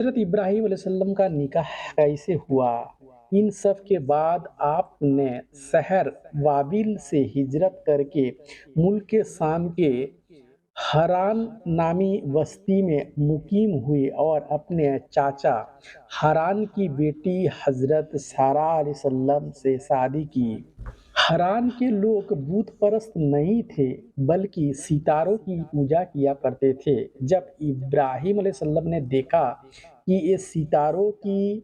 हज़रत इब्राहीम अलैहिस्सलाम का निकाह कैसे हुआ? इन सब के बाद आपने शहर बाबिल से हिजरत करके मुल्क शाम के हरान नामी बस्ती में मुकीम हुए और अपने चाचा हारान की बेटी हज़रत सारा अलैहिस्सलाम से शादी की। हारान के लोग बुत परस्त नहीं थे, बल्कि सितारों की पूजा किया करते थे। जब इब्राहिम अलैहिस्सलाम ने देखा कि ये सितारों की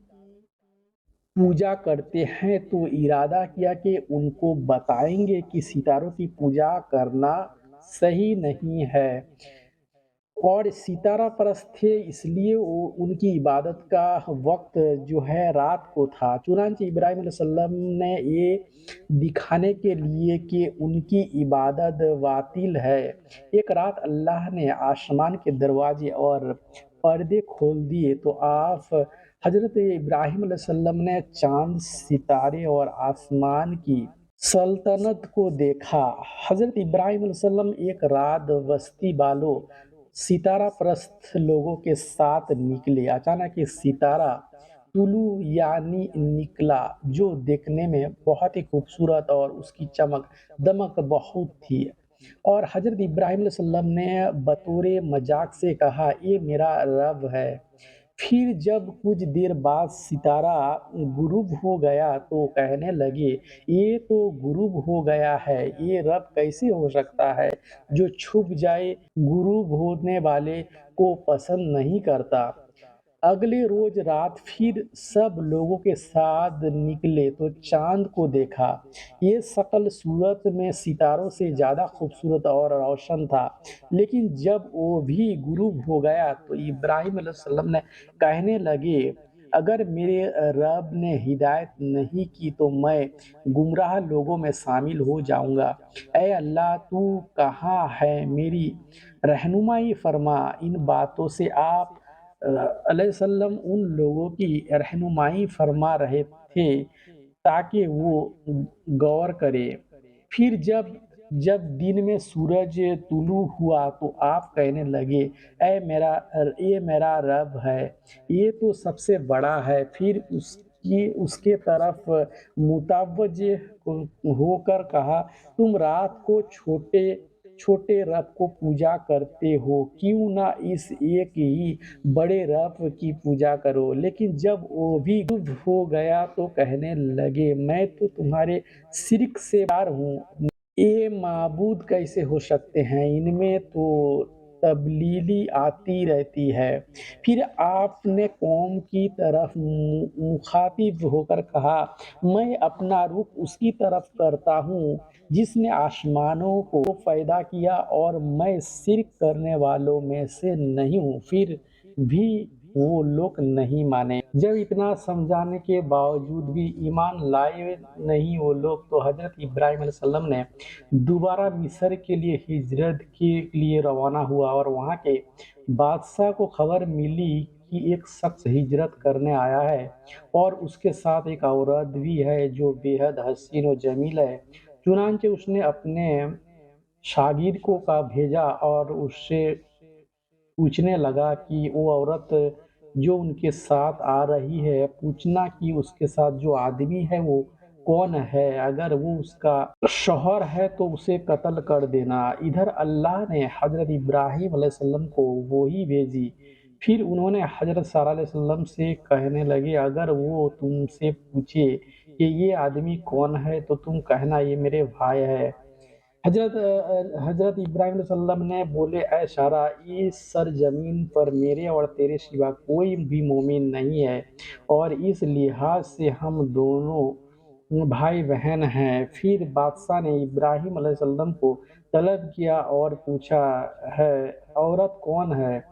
पूजा करते हैं, तो इरादा किया कि उनको बताएंगे कि सितारों की पूजा करना सही नहीं है और सितारा परस्त थे, इसलिए वो उनकी इबादत का वक्त जो है रात को था। चुनांचे इब्राहिम अलैहिस्सलाम ने ये दिखाने के लिए कि उनकी इबादत बातिल है, एक रात अल्लाह ने आसमान के दरवाजे और पर्दे खोल दिए, तो आप हज़रत इब्राहिम अलैहिस्सलाम ने चाँद, सितारे और आसमान की सल्तनत को देखा। हज़रत इब्राहिम अलैहिस्सलाम एक रात बस्ती वालों सितारा परस्त लोगों के साथ निकले। अचानक एक सितारा तुलु यानी निकला, जो देखने में बहुत ही खूबसूरत और उसकी चमक-दमक बहुत थी। और हज़रत इब्राहिम अलैहिस्सलाम ने बतौर मज़ाक से कहा, "ये मेरा रब है।" फिर जब कुछ देर बाद सितारा गुरूब हो गया, तो कहने लगे, "ये तो गुरूब हो गया है, ये रब कैसे हो सकता है, जो छुप जाए, गुरूब होने वाले को पसंद नहीं करता।" अगले रोज रात फिर सब लोगों के साथ निकले तो चाँद को देखा। ये शक्ल सूरत में सितारों से ज़्यादा खूबसूरत और रोशन था। लेकिन जब वो भी गुरूब हो गया, तो इब्राहिम अलैहिस्सलाम ने कहने लगे, "अगर मेरे रब ने हिदायत नहीं की तो मैं गुमराह लोगों में शामिल हो जाऊँगा। ऐ अल्लाह, तू कहाँ है? मेरी रहनुमाई फरमा।" इन बातों से आप अलैहिस्सलाम उन लोगों की रहनुमाई फरमा रहे थे ताकि वो गौर करें। फिर जब जब दिन में सूरज तुलू हुआ, तो आप कहने लगे, ये मेरा रब है, ये तो सबसे बड़ा है। फिर उसके तरफ मुतवज्जे होकर कहा, "तुम रात को छोटे छोटे रब को पूजा करते हो, क्यों ना इस एक ही बड़े रब की पूजा करो।" लेकिन जब वो भी चुप हो गया, तो कहने लगे, "मैं तो तुम्हारे शिर्क से बार हूँ, ये माबूद कैसे हो सकते हैं, इनमें तो तब्दीली आती रहती है।" फिर आपने कौम की तरफ मुखातिब होकर कहा, "मैं अपना रुख उसकी तरफ करता हूँ जिसने आसमानों को पैदा किया, और मैं शिर्क करने वालों में से नहीं हूँ।" फिर भी वो लोग नहीं माने। जब इतना समझाने के बावजूद भी ईमान लाए नहीं वो लोग, तो हज़रत इब्राहिम अलैहिस्सलाम ने दोबारा मिस्र के लिए हिजरत के लिए रवाना हुआ और वहाँ के बादशाह को खबर मिली कि एक शख्स हिजरत करने आया है और उसके साथ एक औरत भी है जो बेहद हसीन और जमील है। चुनांचे उसने अपने शागिर्द को का भेजा और उससे पूछने लगा कि वो औरत जो उनके साथ आ रही है, पूछना कि उसके साथ जो आदमी है वो कौन है, अगर वो उसका शौहर है तो उसे कत्ल कर देना। इधर अल्लाह ने हज़रत इब्राहीम अलैहिस्सलाम को वही भेजी। फिर उन्होंने हज़रत सारा अलैहिस्सलाम से कहने लगे, "अगर वो तुमसे पूछे कि ये आदमी कौन है, तो तुम कहना ये मेरे भाई है।" हज़रत इब्राहीम अलैहिस्सलाम ने बोले, "ऐ सारा, इस सरज़मीन पर मेरे और तेरे सिवा कोई भी मोमिन नहीं है, और इस लिहाज से हम दोनों भाई-बहन हैं।" फिर बादशाह ने इब्राहीम अलैहिस्सलाम को तलब किया और पूछा, "है औरत कौन है?"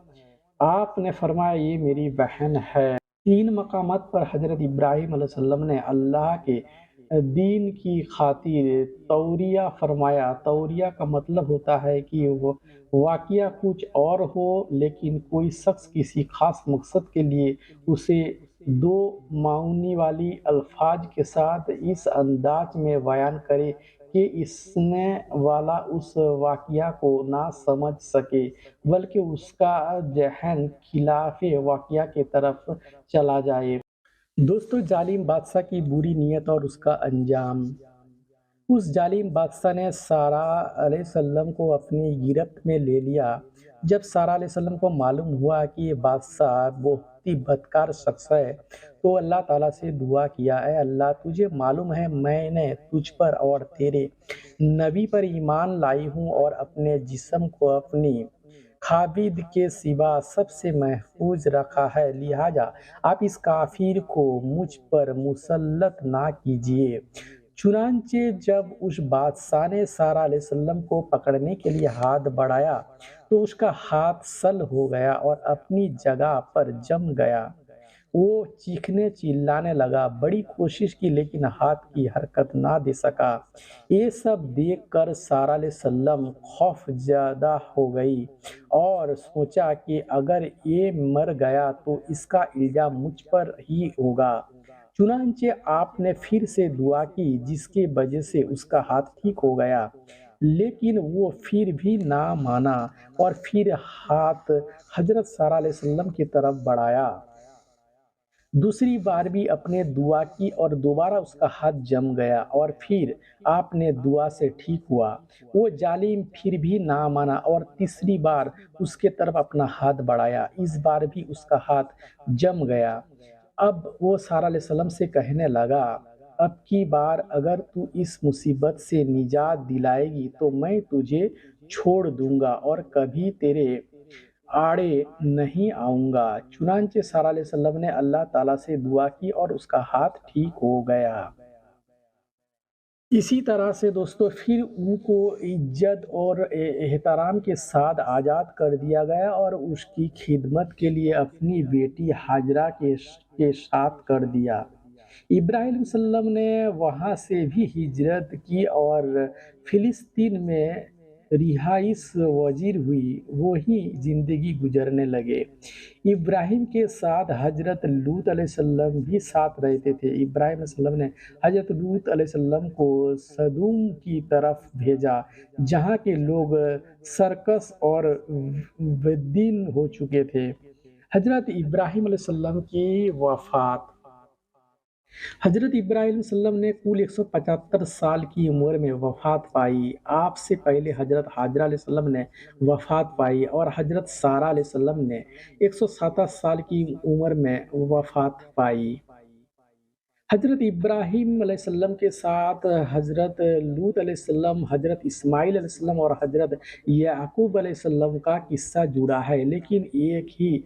आपने फरमाया, "ये मेरी बहन है।" 3 मकामात पर हज़रत इब्राहीम अलैहिस्सलाम ने अल्लाह के दीन की खातिर तौरिया फरमाया। तौरिया का मतलब होता है कि वो वाक़या कुछ और हो, लेकिन कोई शख़्स किसी ख़ास मकसद के लिए उसे 2 मायने वाली अल्फ़ाज़ के साथ इस अंदाज़ में बयान करे کہ سننے والا اس واقعہ کو نہ سمجھ سکے، بلکہ اس کا ذہن خلاف واقعہ کی طرف چلا جائے۔ دوستو، ظالم بادشاہ کی بری نیت اور اس کا انجام۔ اس ظالم بادشاہ نے سارہ علیہ السلام کو اپنی گرفت میں لے لیا۔ جب سارہ علیہ السلام کو معلوم ہوا کہ یہ بادشاہ بہت ہی بدکار شخص ہے، تو اللہ تعالیٰ سے دعا کیا، اے اللہ، تجھے معلوم ہے میں نے تجھ پر اور تیرے نبی پر ایمان لائی ہوں اور اپنے جسم کو اپنی خابد کے سوا سب سے محفوظ رکھا ہے، لہٰذا آپ اس کافر کو مجھ پر مسلط نہ کیجیے۔ چنانچہ جب اس بادشاہ نے سارہ علیہ السلام کو پکڑنے کے لیے ہاتھ بڑھایا تو اس کا ہاتھ سل ہو گیا اور اپنی جگہ پر جم گیا۔ وہ چیخنے چلانے لگا، بڑی کوشش کی لیکن ہاتھ کی حرکت نہ دے سکا۔ یہ سب دیکھ کر سارہ علیہ السلام خوف زدہ ہو گئی اور سوچا کہ اگر یہ مر گیا تو اس کا الزام مجھ پر ہی ہوگا۔ چنانچہ آپ نے پھر سے دعا کی جس کی وجہ سے اس کا ہاتھ ٹھیک ہو گیا، لیکن وہ پھر بھی نہ مانا اور پھر ہاتھ حضرت سارہ علیہ السلام کی طرف بڑھایا۔ دوسری بار بھی آپ نے دعا کی اور دوبارہ اس کا ہاتھ جم گیا اور پھر آپ نے دعا سے ٹھیک ہوا۔ وہ ظالم پھر بھی نہ مانا اور تیسری بار اس کے طرف اپنا ہاتھ بڑھایا، اس بار بھی اس کا ہاتھ جم گیا۔ اب وہ سارہ علیہ السلام سے کہنے لگا، اب کی بار اگر تو اس مصیبت سے نجات دلائے گی تو میں تجھے چھوڑ دوں گا اور کبھی تیرے آڑے نہیں آؤں گا۔ چنانچہ سارہ علیہ السلام نے اللہ تعالیٰ سے دعا کی اور اس کا ہاتھ ٹھیک ہو گیا۔ اسی طرح سے دوستو پھر ان کو عزت اور احترام کے ساتھ آزاد کر دیا گیا اور اس کی خدمت کے لیے اپنی بیٹی ہاجرہ کے ساتھ کر دیا۔ ابراہیم علیہ السلام نے وہاں سے بھی ہجرت کی اور فلسطین میں رہائش پذیر ہوئی، وہیں زندگی گزارنے لگے۔ ابراہیم کے ساتھ حضرت لوط علیہ السلام بھی ساتھ رہتے تھے۔ ابراہیم علیہ السلام نے حضرت لوط علیہ السلام کو سدوم کی طرف بھیجا، جہاں کے لوگ سرکش اور بددین ہو چکے تھے۔ حضرت ابراہیم علیہ السلام کی وفات۔ حضرت ابراہیم علیہ السلام نے کل 175 سال کی عمر میں وفات پائی۔ آپ سے پہلے حضرت ہاجرہ علیہ السلام نے وفات پائی اور حضرت سارہ علیہ السلام نے 127 سال کی عمر میں وفات پائی۔ حضرت ابراہیم علیہ السلام کے ساتھ حضرت لوط علیہ السلام، حضرت اسماعیل علیہ السلام اور حضرت یعقوب علیہ السلام کا قصہ جڑا ہے، لیکن ایک ہی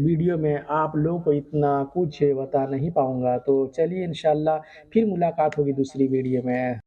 ویڈیو میں آپ لوگوں کو اتنا کچھ بتا نہیں پاؤں گا۔ تو چلیے انشاءاللہ پھر ملاقات ہوگی دوسری ویڈیو میں۔